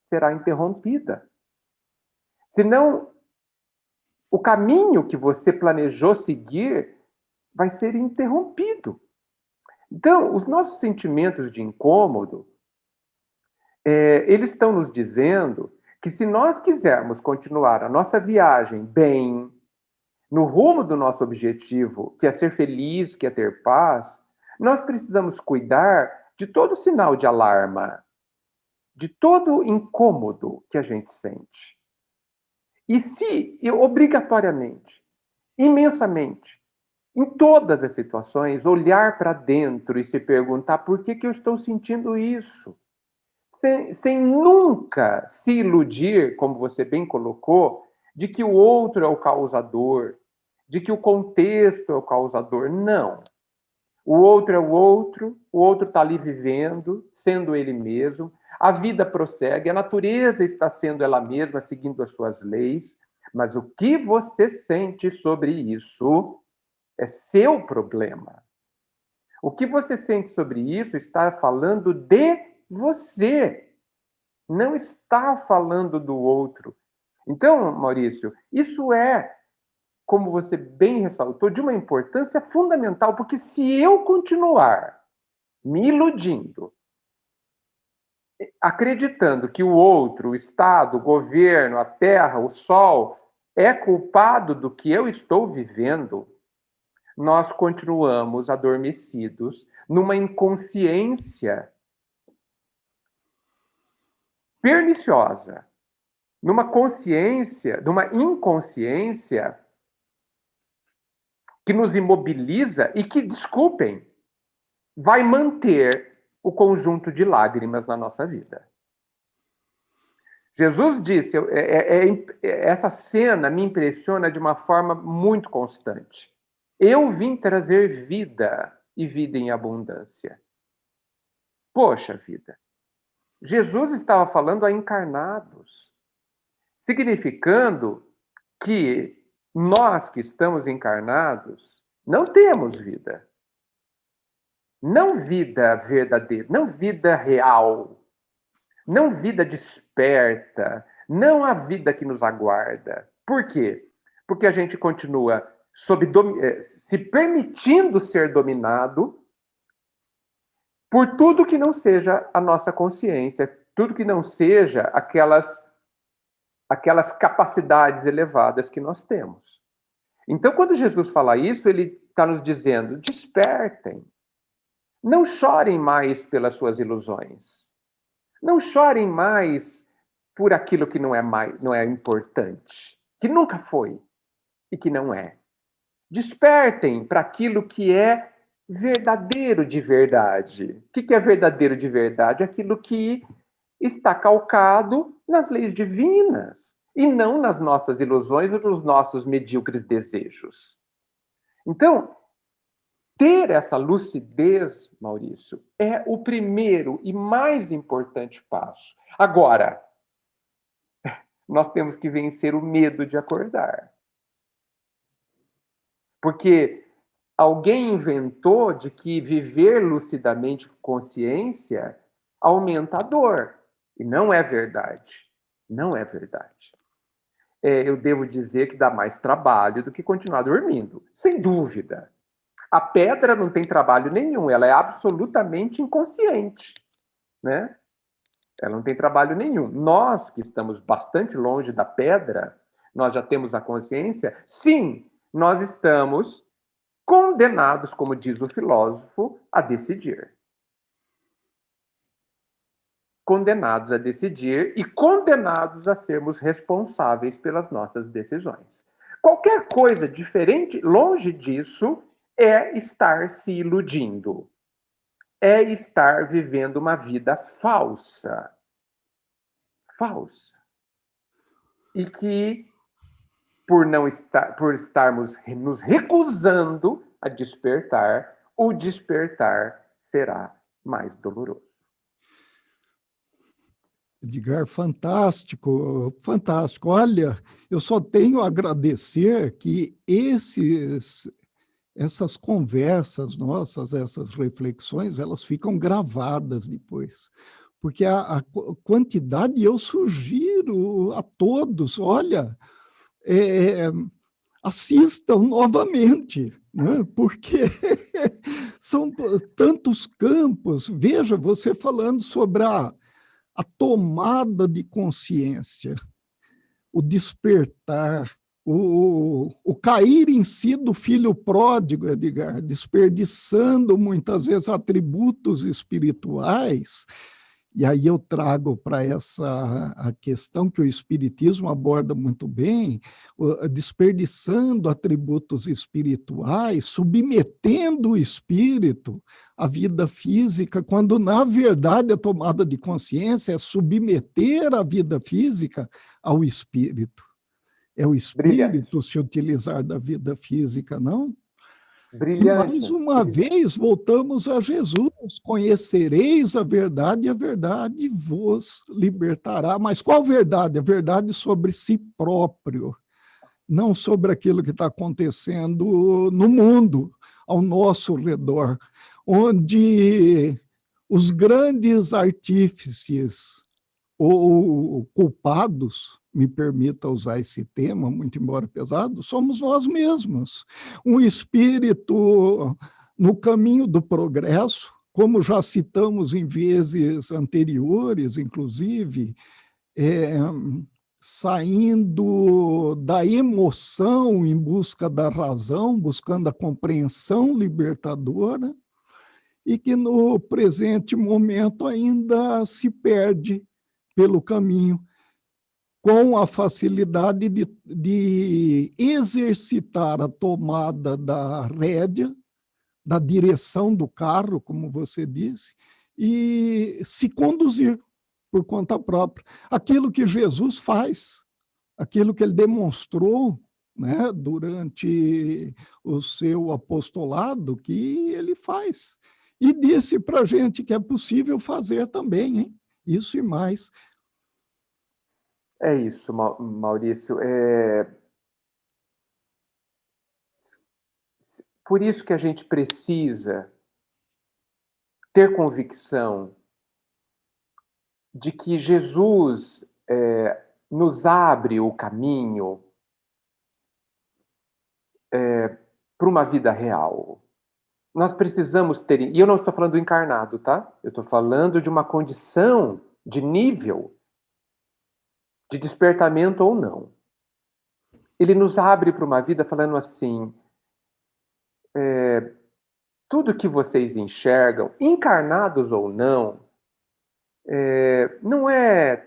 será interrompida. Senão, o caminho que você planejou seguir vai ser interrompido. Então, os nossos sentimentos de incômodo, eles estão nos dizendo que se nós quisermos continuar a nossa viagem bem, no rumo do nosso objetivo, que é ser feliz, que é ter paz, nós precisamos cuidar de todo sinal de alarma, de todo incômodo que a gente sente. E se, obrigatoriamente, imensamente, em todas as situações, olhar para dentro e se perguntar por que eu estou sentindo isso? Sem nunca se iludir, como você bem colocou, de que o outro é o causador, de que o contexto é o causador. Não. O outro é o outro está ali vivendo, sendo ele mesmo, a vida prossegue, a natureza está sendo ela mesma, seguindo as suas leis, mas o que você sente sobre isso é seu problema. O que você sente sobre isso está falando de você, não está falando do outro. Então, Maurício, isso é, como você bem ressaltou, de uma importância fundamental, porque se eu continuar me iludindo, acreditando que o outro, o Estado, o governo, a terra, o sol, é culpado do que eu estou vivendo, nós continuamos adormecidos numa inconsciência perniciosa, numa inconsciência que nos imobiliza e que, desculpem, vai manter o conjunto de lágrimas na nossa vida. Jesus disse, essa cena me impressiona de uma forma muito constante. Eu vim trazer vida e vida em abundância. Poxa vida, Jesus estava falando a encarnados, significando que nós que estamos encarnados não temos vida. Não vida verdadeira, não vida real, não vida desperta, não a vida que nos aguarda. Por quê? Porque a gente continua se permitindo ser dominado por tudo que não seja a nossa consciência, tudo que não seja aquelas capacidades elevadas que nós temos. Então, quando Jesus fala isso, ele está nos dizendo: despertem. Não chorem mais pelas suas ilusões. Não chorem mais por aquilo que não é importante, que nunca foi e que não é. Despertem para aquilo que é verdadeiro de verdade. O que é verdadeiro de verdade? Aquilo que está calcado nas leis divinas e não nas nossas ilusões ou nos nossos medíocres desejos. Então, ter essa lucidez, Maurício, é o primeiro e mais importante passo. Agora, nós temos que vencer o medo de acordar. Porque alguém inventou de que viver lucidamente com consciência aumenta a dor. E não é verdade. Não é verdade. Eu devo dizer que dá mais trabalho do que continuar dormindo. Sem dúvida. A pedra não tem trabalho nenhum, ela é absolutamente inconsciente, né? Ela não tem trabalho nenhum. Nós, que estamos bastante longe da pedra, nós já temos a consciência, sim, nós estamos condenados, como diz o filósofo, a decidir. Condenados a decidir e condenados a sermos responsáveis pelas nossas decisões. Qualquer coisa diferente, longe disso, é estar se iludindo. É estar vivendo uma vida falsa. Falsa. E que, por estarmos nos recusando a despertar, o despertar será mais doloroso. Edgar, fantástico, fantástico. Olha, eu só tenho a agradecer que essas conversas nossas, essas reflexões, elas ficam gravadas depois. Porque a quantidade, eu sugiro a todos, olha, é, assistam novamente, né? Porque são tantos campos. Veja, você falando sobre a tomada de consciência, o despertar, o cair em si do filho pródigo, Edgar, desperdiçando muitas vezes atributos espirituais. E aí eu trago para essa a questão que o Espiritismo aborda muito bem, desperdiçando atributos espirituais, submetendo o espírito à vida física, quando, na verdade, a tomada de consciência é submeter a vida física ao espírito. É o Brilhante. espírito se utilizar da vida física, não? E mais Brilhante. uma Brilhante. vez voltamos a Jesus: conhecereis a verdade e a verdade vos libertará. Mas qual verdade? A verdade sobre si próprio, não sobre aquilo que está acontecendo no mundo, ao nosso redor, onde os grandes artífices ou culpados, me permita usar esse tema, muito embora pesado, somos nós mesmos. Um espírito no caminho do progresso, como já citamos em vezes anteriores, inclusive, é, saindo da emoção em busca da razão, buscando a compreensão libertadora, e que no presente momento ainda se perde pelo caminho, com a facilidade de exercitar a tomada da rédea, da direção do carro, como você disse, e se conduzir por conta própria. Aquilo que Jesus faz, aquilo que ele demonstrou, né, durante o seu apostolado, que ele faz. E disse para a gente que é possível fazer também, hein? Isso e mais. É isso, Maurício. Por isso que a gente precisa ter convicção de que Jesus nos abre o caminho para uma vida real. Nós precisamos ter, e eu não estou falando do encarnado, tá? Eu estou falando de uma condição de nível de despertamento ou não. Ele nos abre para uma vida falando assim: tudo que vocês enxergam, encarnados ou não, não é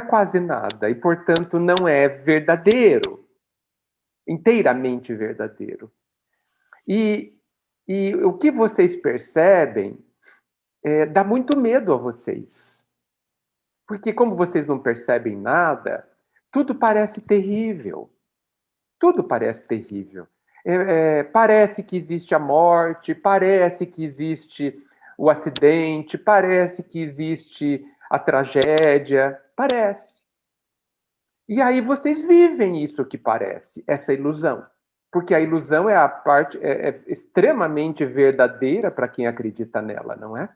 quase nada e, portanto, não é verdadeiro, inteiramente verdadeiro. E, e o que vocês percebem dá muito medo a vocês. Porque como vocês não percebem nada, tudo parece terrível. Tudo parece terrível. Parece que existe a morte, parece que existe o acidente, parece que existe a tragédia, parece. E aí vocês vivem isso que parece, essa ilusão. Porque a ilusão é a parte extremamente verdadeira para quem acredita nela, não é?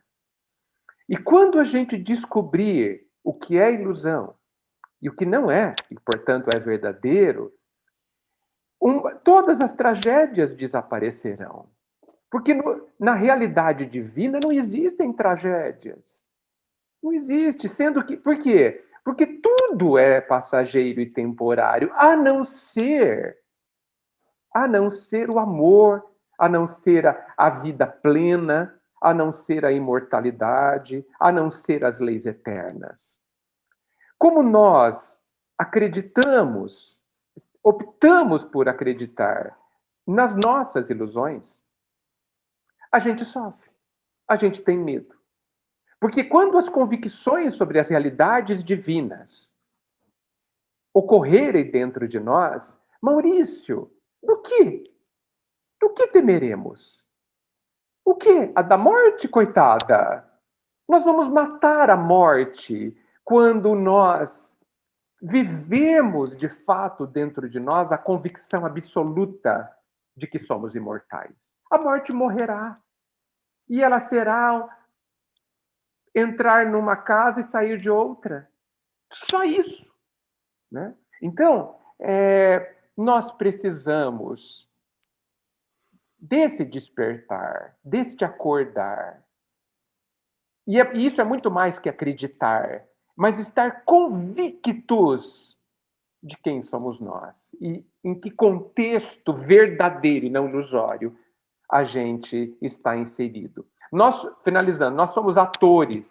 E quando a gente descobrir o que é ilusão e o que não é, e portanto é verdadeiro, todas as tragédias desaparecerão. Porque na realidade divina não existem tragédias. Não existe, sendo que... Por quê? Porque tudo é passageiro e temporário, a não ser o amor, a não ser a vida plena, a não ser a imortalidade, a não ser as leis eternas. Como nós optamos por acreditar nas nossas ilusões, a gente sofre, a gente tem medo. Porque quando as convicções sobre as realidades divinas ocorrerem dentro de nós, Maurício, do que? Do que temeremos? O que? A da morte, coitada? Nós vamos matar a morte quando nós vivemos, de fato, dentro de nós, a convicção absoluta de que somos imortais. A morte morrerá. E ela será entrar numa casa e sair de outra. Só isso. Né? Então, nós precisamos desse despertar, desse acordar. E isso é muito mais que acreditar, mas estar convictos de quem somos nós e em que contexto verdadeiro e não ilusório a gente está inserido. Nós, finalizando, nós somos atores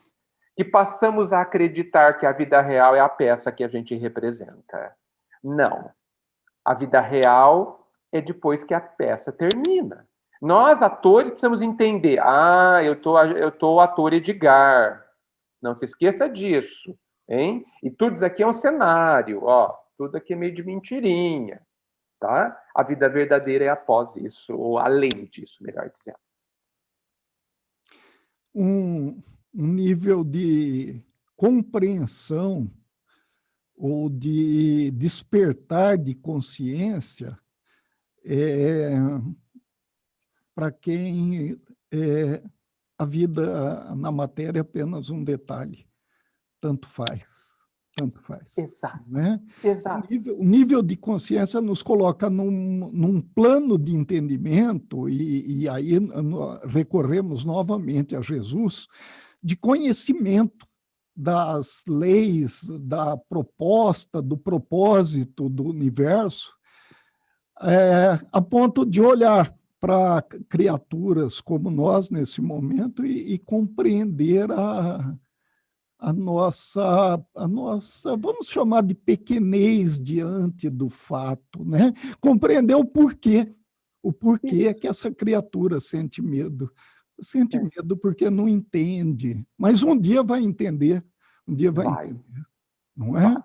que passamos a acreditar que a vida real é a peça que a gente representa. Não. A vida real é depois que a peça termina. Nós, atores, precisamos entender. Eu tô ator Edgar. Não se esqueça disso. Hein? E tudo isso aqui é um cenário. Ó, tudo aqui é meio de mentirinha. Tá? A vida verdadeira é após isso, ou além disso, melhor dizendo. Um nível de compreensão ou de despertar de consciência para quem a vida na matéria é apenas um detalhe. Tanto faz. Tanto faz. Exato. Né? Exato. O nível de consciência nos coloca num plano de entendimento, e aí recorremos novamente a Jesus, de conhecimento das leis, da proposta, do propósito do universo, a ponto de olhar para criaturas como nós nesse momento e compreender a nossa, vamos chamar de pequenez diante do fato, né? Compreender o porquê é que essa criatura sente medo. Sente medo porque não entende, mas um dia vai entender, entender, não é? Vai.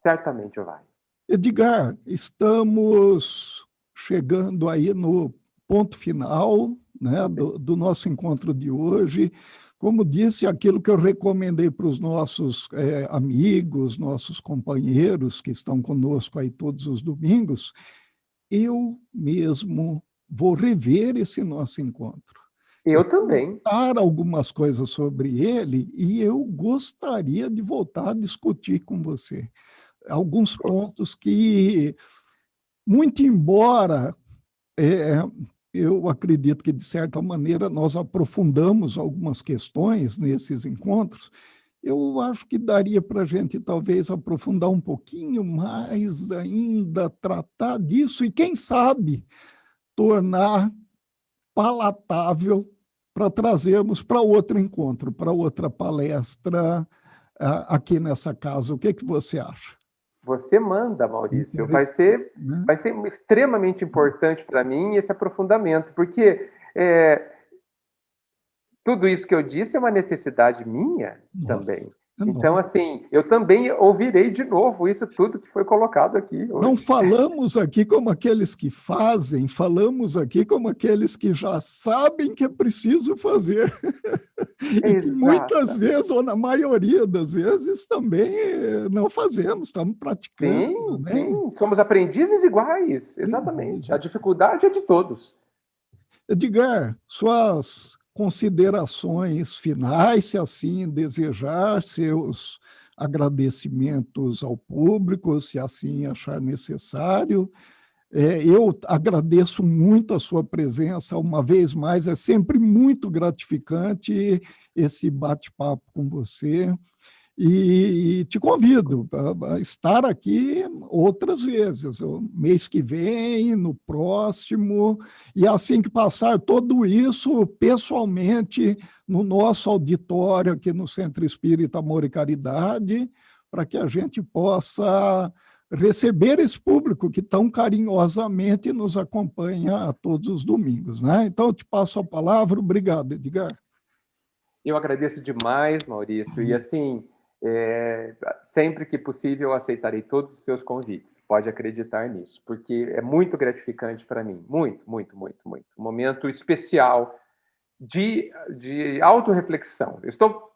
Certamente vai. Edgar, estamos chegando aí no ponto final, né, do nosso encontro de hoje. Como disse, aquilo que eu recomendei para os nossos amigos, nossos companheiros que estão conosco aí todos os domingos, eu mesmo vou rever esse nosso encontro. Eu também. Contar algumas coisas sobre ele e eu gostaria de voltar a discutir com você alguns pontos que, muito embora eu acredito que, de certa maneira, nós aprofundamos algumas questões nesses encontros, eu acho que daria para a gente, talvez, aprofundar um pouquinho mais ainda, tratar disso e, quem sabe, tornar palatável para trazermos para outro encontro, para outra palestra aqui nessa casa. O que você acha? Você manda, Maurício. Vai ser extremamente importante para mim esse aprofundamento, porque tudo isso que eu disse é uma necessidade minha também. Então, assim, eu também ouvirei de novo isso tudo que foi colocado aqui hoje. Não falamos aqui como aqueles que fazem, falamos aqui como aqueles que já sabem que é preciso fazer. E que muitas vezes, ou na maioria das vezes, também não fazemos, estamos praticando. Sim, né? Sim, somos aprendizes iguais, exatamente. A dificuldade é de todos. Edgar, suas considerações finais, se assim desejar, seus agradecimentos ao público, se assim achar necessário. Eu agradeço muito a sua presença, uma vez mais, é sempre muito gratificante esse bate-papo com você. E te convido a estar aqui outras vezes, o mês que vem, no próximo, e assim que passar tudo isso, pessoalmente, no nosso auditório aqui no Centro Espírita Amor e Caridade, para que a gente possa receber esse público que tão carinhosamente nos acompanha todos os domingos. Né? Então, eu te passo a palavra. Obrigado, Edgar. Eu agradeço demais, Maurício, e assim, sempre que possível eu aceitarei todos os seus convites, pode acreditar nisso, porque é muito gratificante para mim, muito, muito, muito, muito. Um momento especial de autorreflexão. Eu estou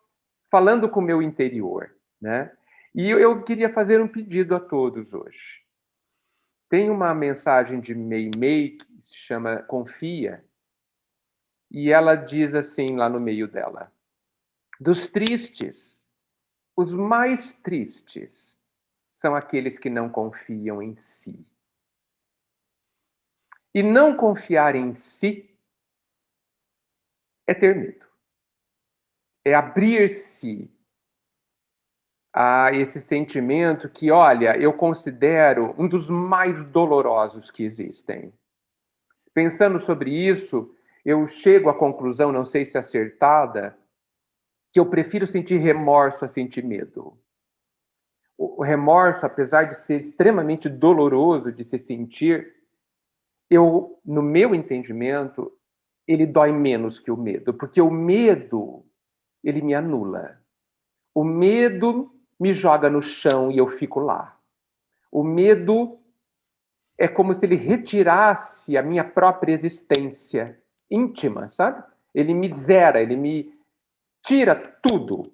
falando com o meu interior, né? E eu queria fazer um pedido a todos hoje. Tem uma mensagem de Meimei que se chama Confia, e ela diz assim lá no meio dela: dos tristes, os mais tristes são aqueles que não confiam em si. E não confiar em si é ter medo. É abrir-se a esse sentimento que, olha, eu considero um dos mais dolorosos que existem. Pensando sobre isso, eu chego à conclusão, não sei se acertada, que eu prefiro sentir remorso a sentir medo. O remorso, apesar de ser extremamente doloroso de se sentir, no meu entendimento, ele dói menos que o medo, porque o medo, ele me anula. O medo me joga no chão e eu fico lá. O medo é como se ele retirasse a minha própria existência íntima, sabe? Ele me zera, ele me tira tudo.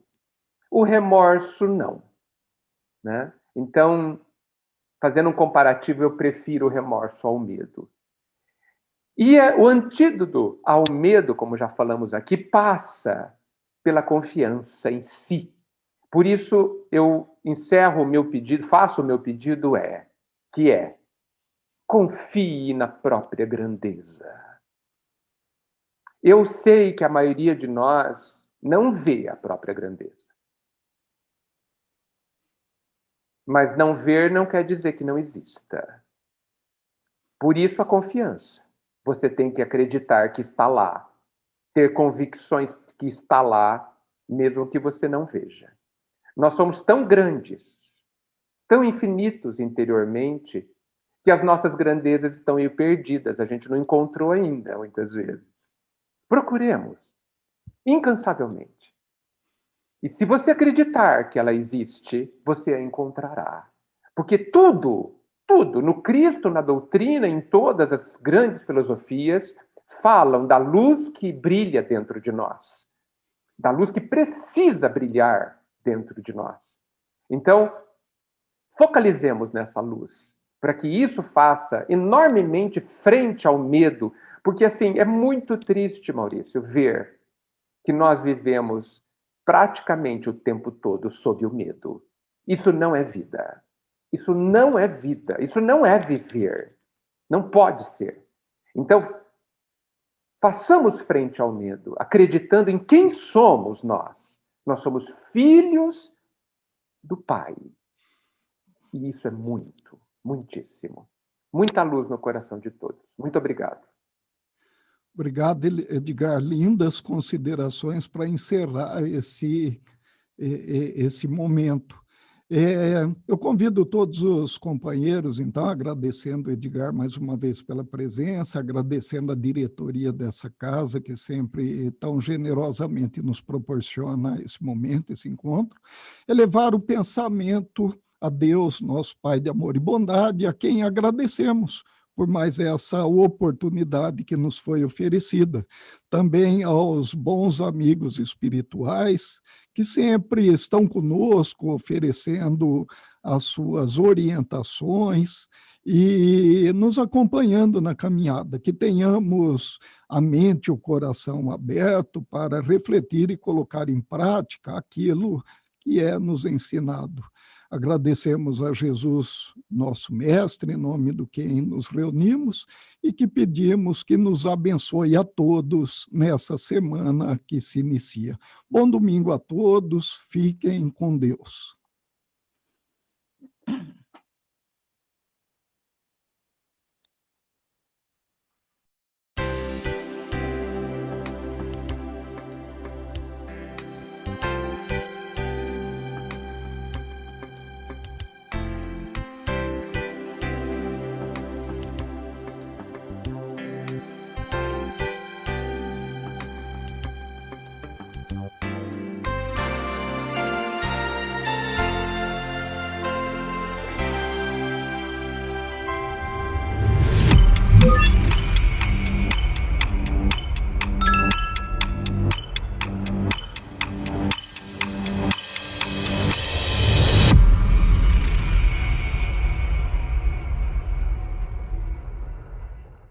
O remorso, não. Né? Então, fazendo um comparativo, eu prefiro o remorso ao medo. E o antídoto ao medo, como já falamos aqui, passa pela confiança em si. Por isso, eu encerro o meu pedido, faço o meu pedido, que é: confie na própria grandeza. Eu sei que a maioria de nós não vê a própria grandeza. Mas não ver não quer dizer que não exista. Por isso a confiança. Você tem que acreditar que está lá, ter convicções que está lá, mesmo que você não veja. Nós somos tão grandes, tão infinitos interiormente, que as nossas grandezas estão meio perdidas, a gente não encontrou ainda, muitas vezes. Procuremos, incansavelmente. E se você acreditar que ela existe, você a encontrará. Porque tudo, no Cristo, na doutrina, em todas as grandes filosofias, falam da luz que brilha dentro de nós, da luz que precisa brilhar dentro de nós. Então, focalizemos nessa luz, para que isso faça enormemente frente ao medo, porque assim, é muito triste, Maurício, ver que nós vivemos praticamente o tempo todo sob o medo. Isso não é vida. Isso não é vida. Isso não é viver. Não pode ser. Então, façamos frente ao medo, acreditando em quem somos nós. Nós somos filhos do Pai. E isso é muito, muitíssimo. Muita luz no coração de todos. Muito obrigado. Obrigado, Edgar. Lindas considerações para encerrar esse momento. Eu convido todos os companheiros, então, agradecendo o Edgar mais uma vez pela presença, agradecendo a diretoria dessa casa, que sempre tão generosamente nos proporciona esse momento, esse encontro, elevar o pensamento a Deus, nosso Pai de amor e bondade, a quem agradecemos por mais essa oportunidade que nos foi oferecida. Também aos bons amigos espirituais que sempre estão conosco, oferecendo as suas orientações e nos acompanhando na caminhada, que tenhamos a mente e o coração aberto para refletir e colocar em prática aquilo que é nos ensinado. Agradecemos a Jesus, nosso Mestre, em nome do quem nos reunimos, e que pedimos que nos abençoe a todos nessa semana que se inicia. Bom domingo a todos, fiquem com Deus.